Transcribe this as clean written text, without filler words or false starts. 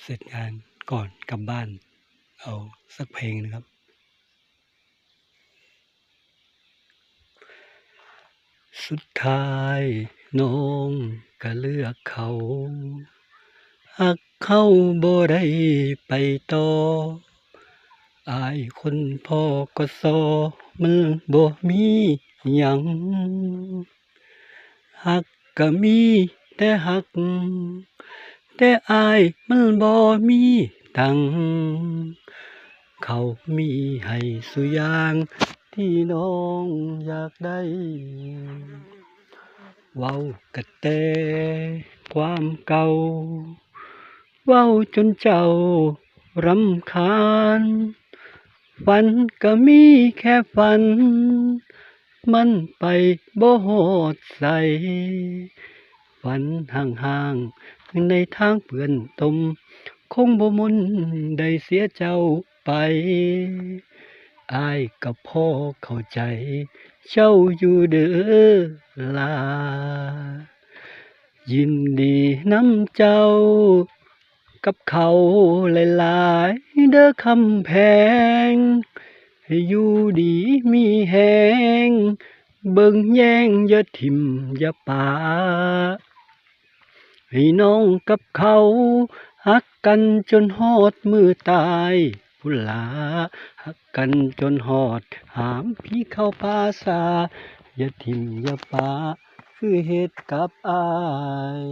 เสร็จงานก่อนกลับบ้านเอาสักเพลงนะครับสุดท้ายน้องก็เลือกเขาหักเขาบ่ได้ไปต่ออายคนพ่อก็ซอมันบ่มีหยังหักก็มีแต่หักแต่อายมันบ่มีตังเขามีให้ซุอย่างที่น้องอยากได้เว้ากะแต่ความเก่าเว้าจนเจ้ารำคาญฝันก็มีแค่ฝันมันไปบ่ฮอดไสฝันห่างๆในทางเปื้อนตมคงบ่มนได้เสียเจ้าไปอายก็พอเข้าใจเจ้าอยู่เด้อล่ะยินดีนำเจ้ากับเขาหลายๆเด้อคำแพงให้อยู่ดีมีแฮงเบิ่งแยงอย่าทิ่มอย่าปาให้น้องกับเขาฮักกันจนฮอดมือตายพุนล่ะฮักกันจนฮอดหามพี่เข้าป่าสาอย่าทิ่มอย่าปาคือเฮ็ดกับอาย